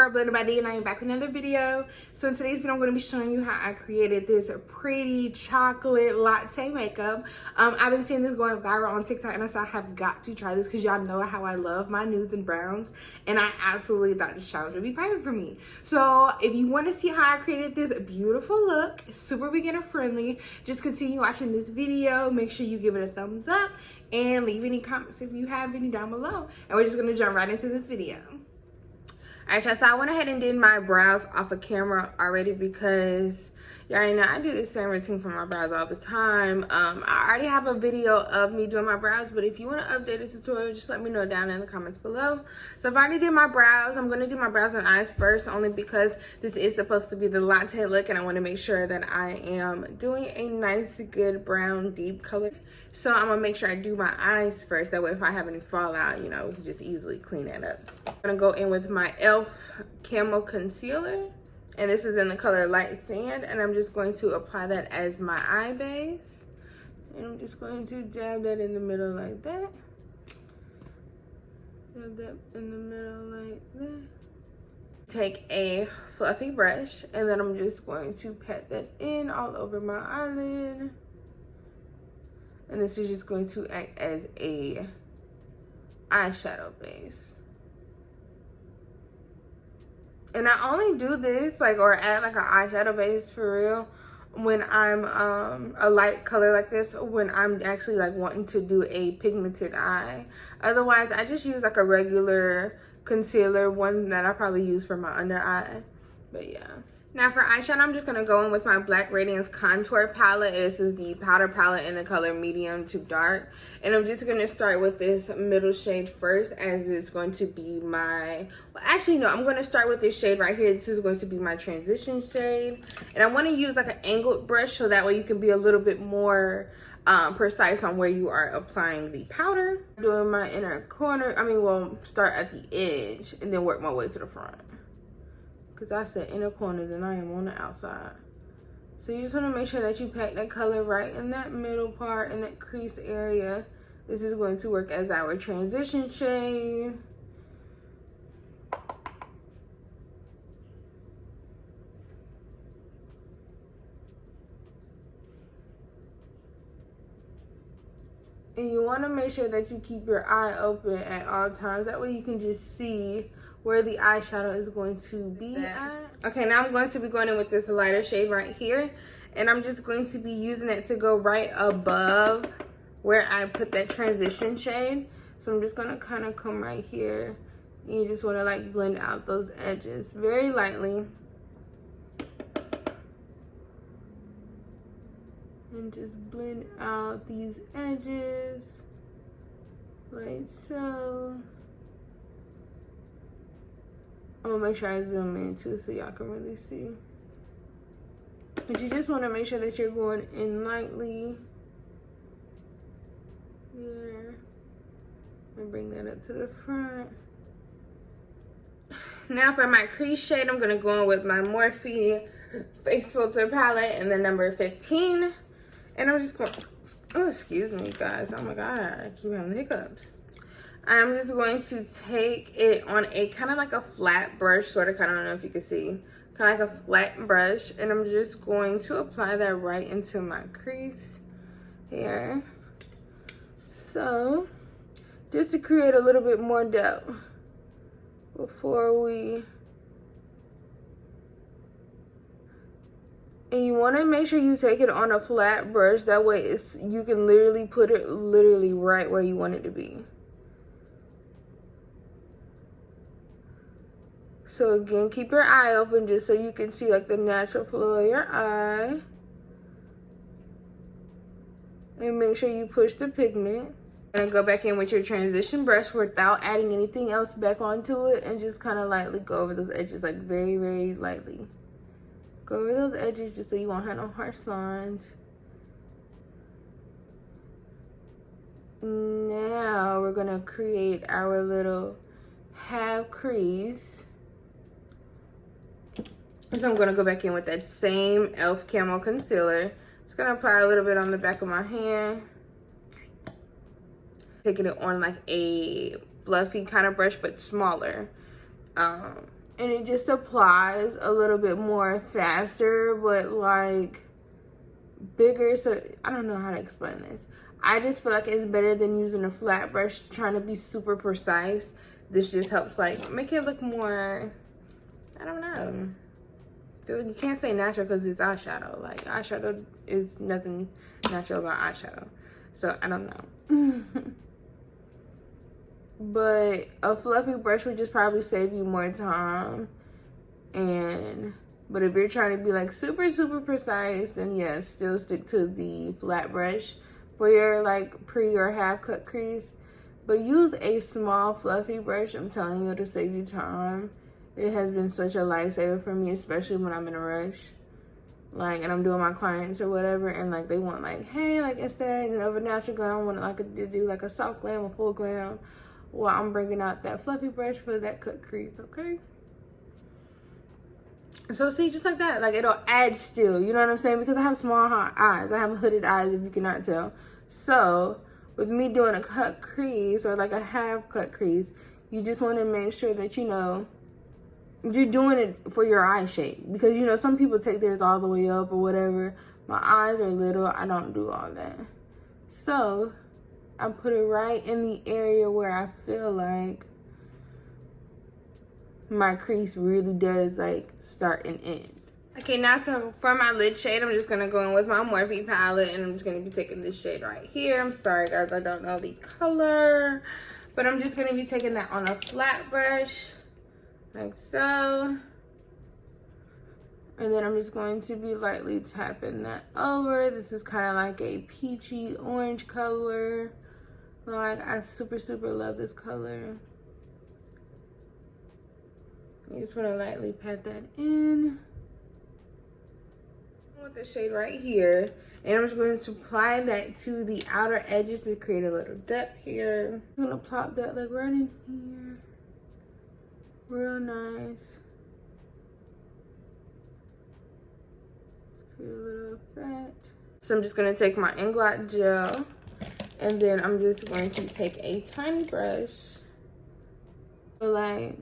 girl Blended by D, and I am back with another video. So in today's video I'm going to be showing you how I created this pretty chocolate latte makeup. I've been seeing this going viral on TikTok, and I said I have got to try this because y'all know how I love my nudes and browns, and I absolutely thought this challenge would be perfect for me. So if you want to see how I created this beautiful look, super beginner friendly, just continue watching this video. Make sure you give it a thumbs up and leave any comments if you have any down below, and we're just going to jump right into this video. Alright, y'all, so I went ahead and did my brows off of camera already because you already know I do the same routine for my brows all the time. I already have a video of me doing my brows, but if you want to update the tutorial, just let me know down in the comments below. So I've already did my brows. I'm going to do my brows and eyes first, only because this is supposed to be the latte look, and I want to make sure that I am doing a nice, good brown, deep color. So I'm going to make sure I do my eyes first. That way if I have any fallout, you know, we can just easily clean that up. I'm going to go in with my e.l.f. Camo Concealer. And this is in the color Light Sand. And I'm just going to apply that as my eye base. And I'm just going to dab that in the middle like that. Dab that in the middle like that. Take a fluffy brush. And then I'm just going to pat that in all over my eyelid. And this is just going to act as a eyeshadow base. And I only do this, like, or add like an eyeshadow base for real when I'm a light color like this, when I'm actually like wanting to do a pigmented eye. Otherwise, I just use like a regular concealer, one that I probably use for my under eye. But yeah. Now for eyeshadow, I'm just going to go in with my Black Radiance Contour Palette. This is the powder palette in the color medium to dark. And I'm just going to start with this middle shade first, as it's going to be my... Well, actually, no, I'm going to start with this shade right here. This is going to be my transition shade. And I want to use like an angled brush so that way you can be a little bit more precise on where you are applying the powder. Doing my inner corner. Well, start at the edge and then work my way to the front. Because I said inner corners and I am on the outside. So you just want to make sure that you pack that color right in that middle part, in that crease area. This is going to work as our transition shade. And you want to make sure that you keep your eye open at all times. That way you can just see where the eyeshadow is going to be at. Okay, now I'm going to be going in with this lighter shade right here. And I'm just going to be using it to go right above where I put that transition shade. So I'm just going to kind of come right here. And you just want to like blend out those edges very lightly. And just blend out these edges like so. I'm gonna make sure I zoom in too so y'all can really see. But you just want to make sure that you're going in lightly. There. And bring that up to the front. Now for my crease shade, I'm gonna go in with my Morphe Face Filter palette in the number 15. And I'm just going, oh, excuse me guys, oh my god, I keep having the hiccups. I'm just going to take it on a kind of like a flat brush, sort of, I don't know if you can see, kind of like a flat brush, and I'm just going to apply that right into my crease here. So, just to create a little bit more depth before we... And you want to make sure you take it on a flat brush, that way you can literally put it right where you want it to be. So again, keep your eye open just so you can see like the natural flow of your eye. And make sure you push the pigment. And go back in with your transition brush without adding anything else back onto it. And just kind of lightly go over those edges, like very, very lightly. Go over those edges just so you won't have no harsh lines. Now we're going to create our little half crease. So I'm going to go back in with that same e.l.f. Camo Concealer. Just going to apply a little bit on the back of my hand. Taking it on like a fluffy kind of brush, but smaller. and it just applies a little bit more faster, but like bigger. So I don't know how to explain this. I just feel like it's better than using a flat brush trying to be super precise. This just helps like make it look more, I don't know. You can't say natural because it's eyeshadow. Like eyeshadow is nothing natural about eyeshadow. So I don't know. But a fluffy brush would just probably save you more time. But if you're trying to be like super, super precise, then yes, still stick to the flat brush for your like pre or half cut crease. But use a small fluffy brush. I'm telling you, it'll save you time. It has been such a lifesaver for me, especially when I'm in a rush. Like, and I'm doing my clients or whatever, and like they want like, hey, like instead of a natural glam, I want like to do like a soft glam, a full glam. Well, I'm bringing out that fluffy brush for that cut crease, okay? So see, just like that, like it'll add still, you know what I'm saying? Because I have small eyes, I have hooded eyes if you cannot tell. So with me doing a cut crease or like a half cut crease, you just want to make sure that you know you're doing it for your eye shape. Because you know some people take theirs all the way up or whatever. My eyes are little, I don't do all that. So I put it right in the area where I feel like my crease really does like start and end. Okay, now so for my lid shade, I'm just gonna go in with my Morphe palette, and I'm just gonna be taking this shade right here. I'm sorry guys, I don't know the color, but I'm just gonna be taking that on a flat brush like so, and then I'm just going to be lightly tapping that over. This is kind of like a peachy orange color. Like I super, super love this color. You just want to lightly pat that in with the shade right here, and I'm just going to apply that to the outer edges to create a little depth here. I'm gonna plop that like right in here, real nice. Create a little effect. So I'm just gonna take my Inglot gel, and then I'm just going to take a tiny brush, like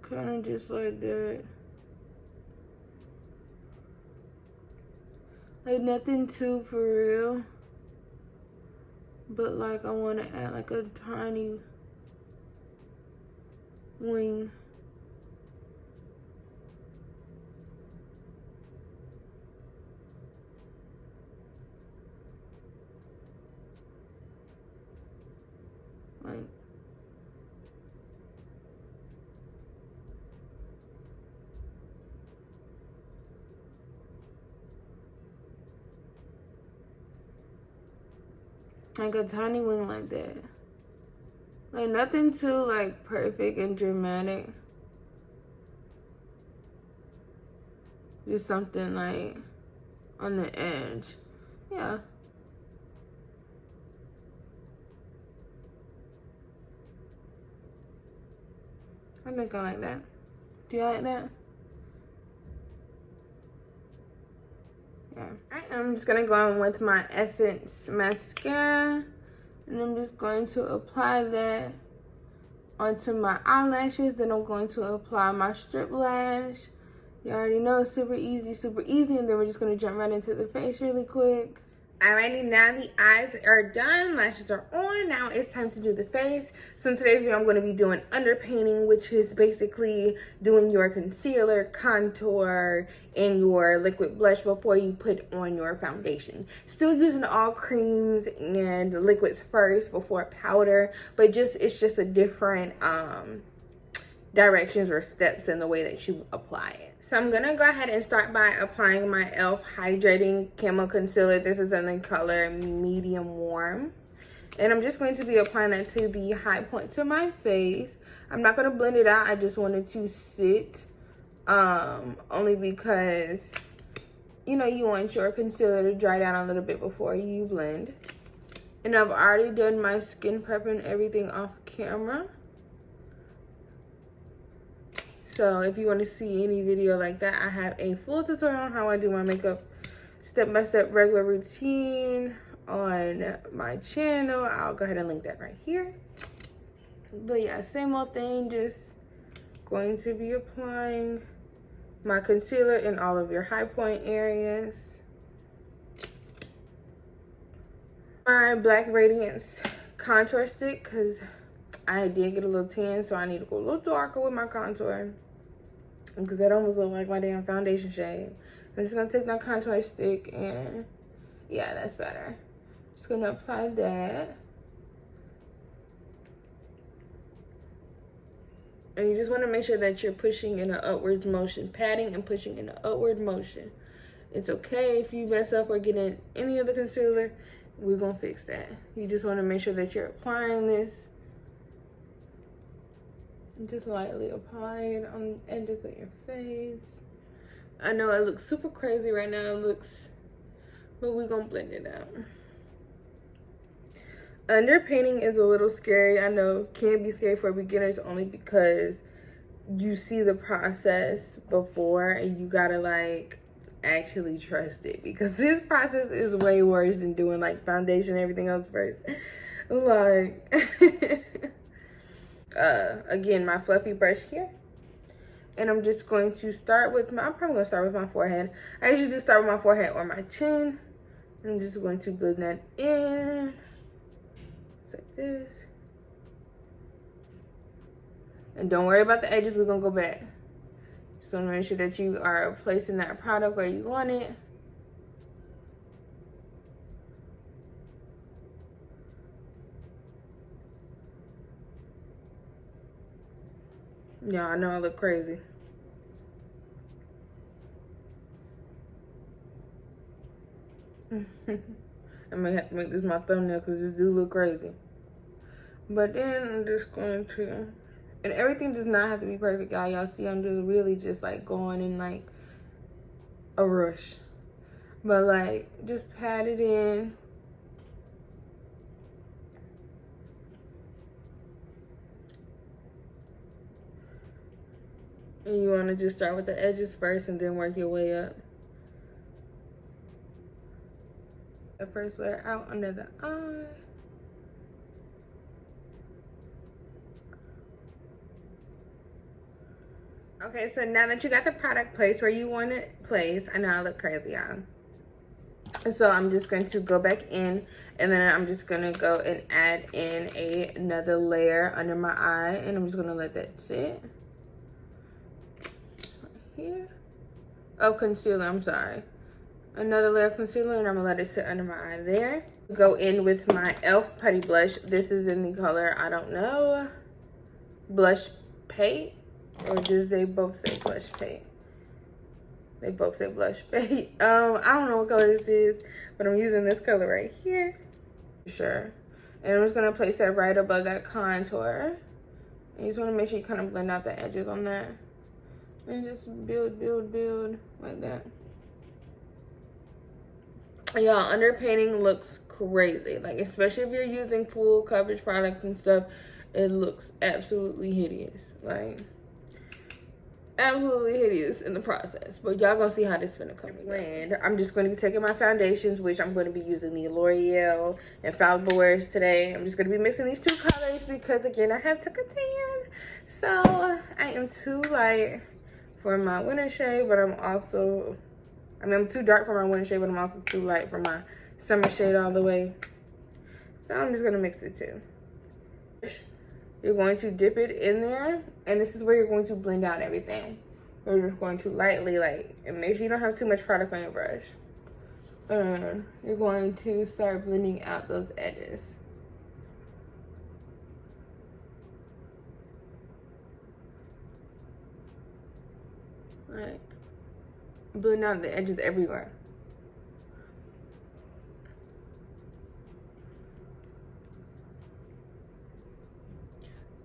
kind of just like that. Like nothing too for real. But like I want to add like a tiny wing. Like a tiny wing like that. Like nothing too like perfect and dramatic. Just something like on the edge. Yeah. I think I like that. Do you like that? Yeah. Alright, I'm just gonna go in with my Essence mascara, and I'm just going to apply that onto my eyelashes. Then I'm going to apply my strip lash. You already know, super easy, and then we're just gonna jump right into the face really quick. Alrighty, now the eyes are done, lashes are on. Now it's time to do the face. So in today's video, I'm going to be doing underpainting, which is basically doing your concealer, contour, and your liquid blush before you put on your foundation. Still using all creams and liquids first before powder, but it's just a different directions or steps in the way that you apply it. So I'm gonna go ahead and start by applying my e.l.f. Hydrating Camo Concealer. This is in the color Medium Warm. And I'm just going to be applying that to the high points of my face. I'm not gonna blend it out, I just wanted to sit. Only because, you know, you want your concealer to dry down a little bit before you blend. And I've already done my skin prep and everything off camera. So if you want to see any video like that, I have a full tutorial on how I do my makeup, step-by-step regular routine on my channel. I'll go ahead and link that right here. But yeah, same old thing, just going to be applying my concealer in all of your high point areas. My Black Radiance contour stick, because I did get a little tan, so I need to go a little darker with my contour, because that almost looks like my damn foundation shade. I'm just gonna take that contour stick and yeah, that's better. Just gonna apply that. And you just want to make sure that you're pushing in an upwards motion, patting and pushing in an upward motion. It's okay if you mess up or get in any of the concealer. We're going to fix that. You just want to make sure that you're applying this. Just lightly apply it on the edges of your face. I know it looks super crazy right now. But we're going to blend it out. Underpainting is a little scary. I know can be scary for beginners only because you see the process before and you gotta like actually trust it, because this process is way worse than doing like foundation and everything else first. Like again, my fluffy brush here, and I'm just going to start with I'm probably gonna start with my forehead. I usually just start with my forehead or my chin. I'm just going to blend that in. Like this. And don't worry about the edges, we're gonna go back. Just wanna make sure that you are placing that product where you want it. Yeah, I know I look crazy. I may have to make this my thumbnail because this do look crazy. But then I'm just going to, and everything does not have to be perfect, y'all. Y'all see I'm just really just like going in like a rush. But like just pat it in. And you want to just start with the edges first and then work your way up. The first layer out under the eye. Okay, so now that you got the product placed where you want it placed, I know I look crazy, y'all. So I'm just going to go back in, and then I'm just going to go and add in another layer under my eye, and I'm just going to let that sit. Right here. Oh, concealer, I'm sorry. Another layer of concealer, and I'm going to let it sit under my eye there. Go in with my e.l.f. Putty Blush. This is in the color, I don't know, Blush Paint. Or does they both say Blush Paint? They both say Blush Paint. I don't know what color this is, but I'm using this color right here. Sure. And I'm just gonna place that right above that contour. And you just wanna make sure you kind of blend out the edges on that. And just build, build, build like that. Y'all, underpainting looks crazy. Like, especially if you're using full coverage products and stuff, it looks absolutely hideous. Like, absolutely hideous in the process, but y'all gonna see how this is gonna come. And I'm just going to be taking my foundations, which I'm going to be using the L'Oreal Infallible Wears today. I'm just going to be mixing these two colors because again I have took a tan, so I am too light for my winter shade, but I'm too dark for my winter shade, but I'm also too light for my summer shade all the way. So I'm just gonna mix it too. You're going to dip it in there, and this is where you're going to blend out everything. We're just going to lightly, and make sure you don't have too much product on your brush. You're going to start blending out those edges. Right. Blend out the edges everywhere.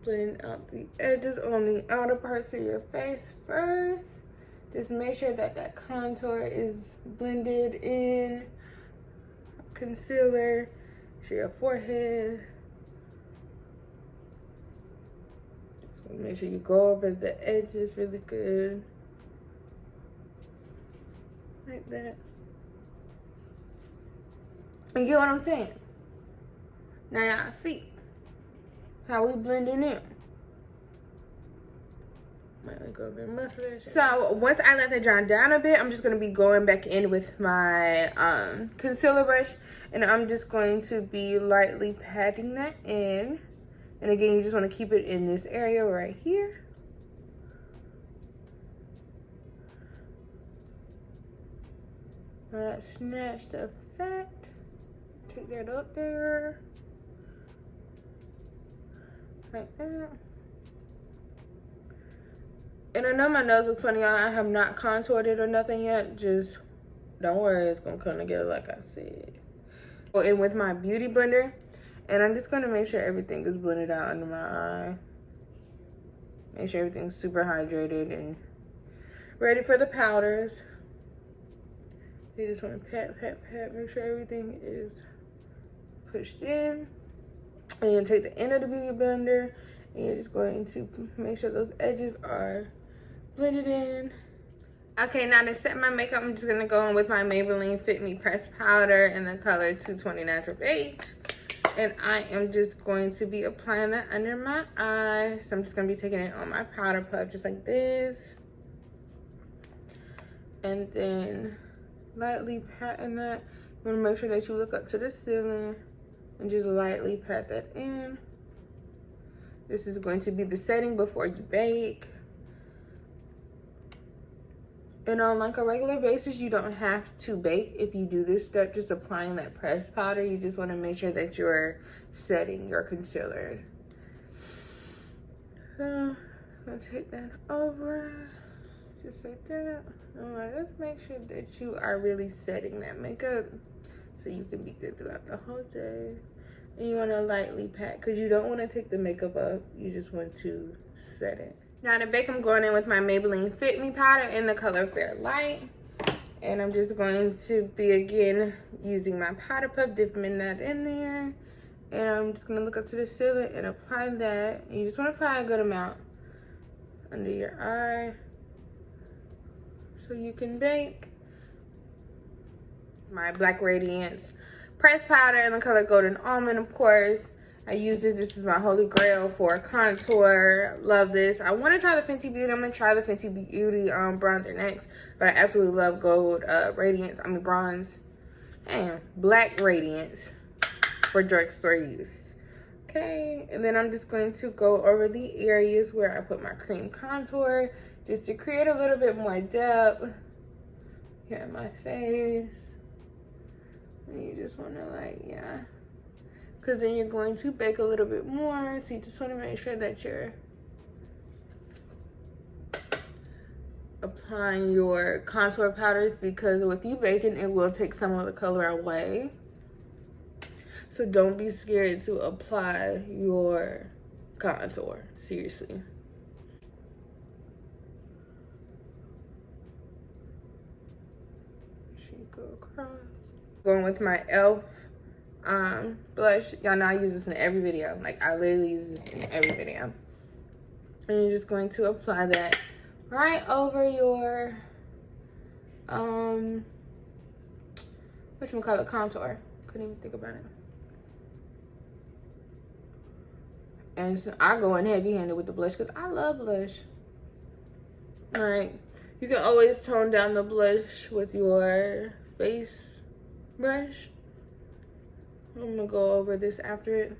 Blend out the edges on the outer parts of your face first. Just make sure that that contour is blended in. Concealer, to your forehead. So make sure you go over the edges really good. Like that. You get what I'm saying? Now y'all see how we blending in. So once I let that dry down a bit, I'm just going to be going back in with my concealer brush, and I'm just going to be lightly patting that in. And again, you just want to keep it in this area right here. That snatched effect. Take that up there. Like that. And I know my nose looks funny. I have not contoured it or nothing yet. Just don't worry, it's gonna come together like I said. Go in with my beauty blender, and I'm just gonna make sure everything is blended out under my eye. Make sure everything's super hydrated and ready for the powders. You just want to pat, pat, pat. Make sure everything is pushed in. And you're gonna take the end of the beauty blender, and you're just going to make sure those edges are blended in. Okay, now to set my makeup, I'm just gonna go in with my Maybelline Fit Me Pressed Powder in the color 220 Natural Beige. And I am just going to be applying that under my eye. So I'm just gonna be taking it on my powder puff just like this. And then lightly patting that. You wanna make sure that you look up to the ceiling and just lightly pat that in. This is going to be the setting before you bake. And on like a regular basis, you don't have to bake if you do this step, just applying that pressed powder. You just want to make sure that you're setting your concealer. So I'll take that over, just like that. Alright, let's make sure that you are really setting that makeup so you can be good throughout the whole day. And you want to lightly pat, because you don't want to take the makeup up, you just want to set it. Now to bake, I'm going in with my Maybelline Fit Me powder in the color Fair Light. And I'm just going to be, again, using my powder puff, dipping that in there. And I'm just going to look up to the ceiling and apply that. And you just want to apply a good amount under your eye so you can bake. My Black Radiance pressed powder in the color Golden Almond, of course. I use this. This is my holy grail for contour. Love this. I want to try the Fenty Beauty. I'm going to try the Fenty Beauty bronzer next. But I absolutely love gold bronze. And Black Radiance for drugstore use. Okay. And then I'm just going to go over the areas where I put my cream contour, just to create a little bit more depth here in my face. And you just want to because then you're going to bake a little bit more, so you just want to make sure that you're applying your contour powders, because with you baking, it will take some of the color away. So don't be scared to apply your contour, seriously. Go across. Going with my e.l.f. Blush. Y'all know I use this in every video. Like, I literally use this in every video. And you're just going to apply that right over your whatchamacallit, contour. Couldn't even think about it. And so I go in heavy-handed with the blush because I love blush. Alright. You can always tone down the blush with your base brush. I'm gonna go over this after it,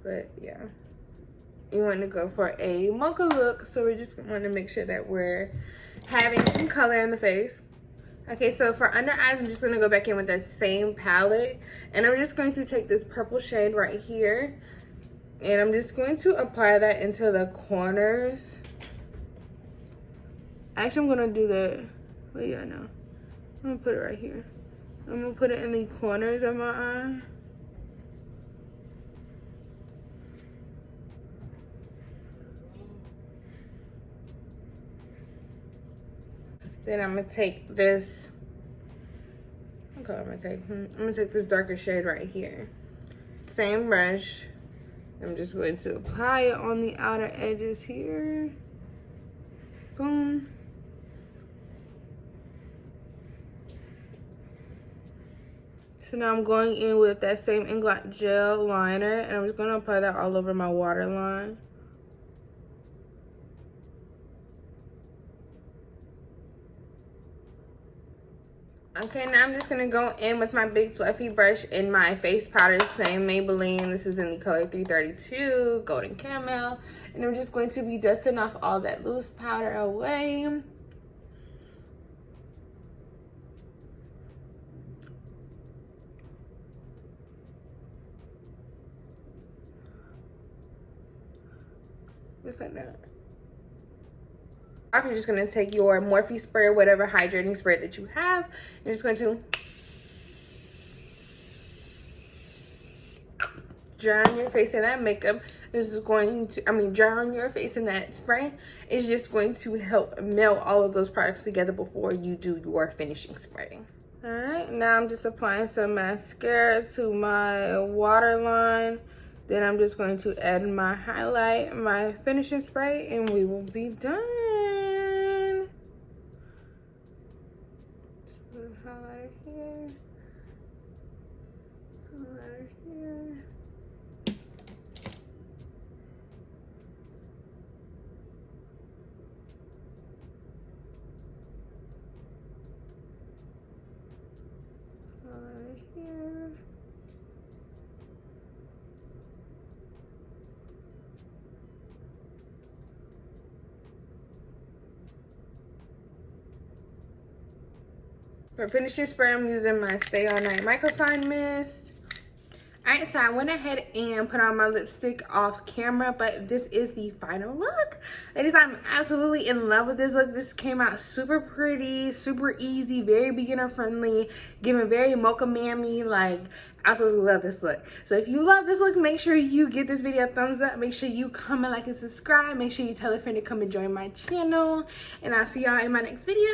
but yeah, you want to go for a mocha look, so we're just going to make sure that we're having some color in the face. Okay, so for under eyes, I'm just going to go back in with that same palette, and I'm just going to take this purple shade right here, and I'm just going to apply that into the corners. Actually, I'm going to do that. Well, yeah, no, I'm going to put it right here. I'm going to put it in the corners of my eye. Then I'm going to take this, what color am I taking? I'm going to take this darker shade right here. Same brush. I'm just going to apply it on the outer edges here. Boom. So now I'm going in with that same Inglot gel liner, and I'm just going to apply that all over my waterline. Okay, now I'm just going to go in with my big fluffy brush in my face powder, same Maybelline. This is in the color 332, Golden Caramel. And I'm just going to be dusting off all that loose powder away. Just like that. You're just going to take your Morphe spray or whatever hydrating spray that you have. You're just going to dry on your face in that makeup. This is going to, dry on your face in that spray. It's just going to help melt all of those products together before you do your finishing spray. All right, now I'm just applying some mascara to my waterline. Then I'm just going to add my highlight, my finishing spray, and we will be done. Highlighter here, highlighter here. Highlighter here. For finishing spray, I'm using my Stay All Night Microfine Mist. Alright, so I went ahead and put on my lipstick off camera, but this is the final look. Ladies, I'm absolutely in love with this look. This came out super pretty, super easy, very beginner friendly, giving very mocha mammy. Like, absolutely love this look. So if you love this look, make sure you give this video a thumbs up. Make sure you comment, like, and subscribe. Make sure you tell a friend to come and join my channel. And I'll see y'all in my next video.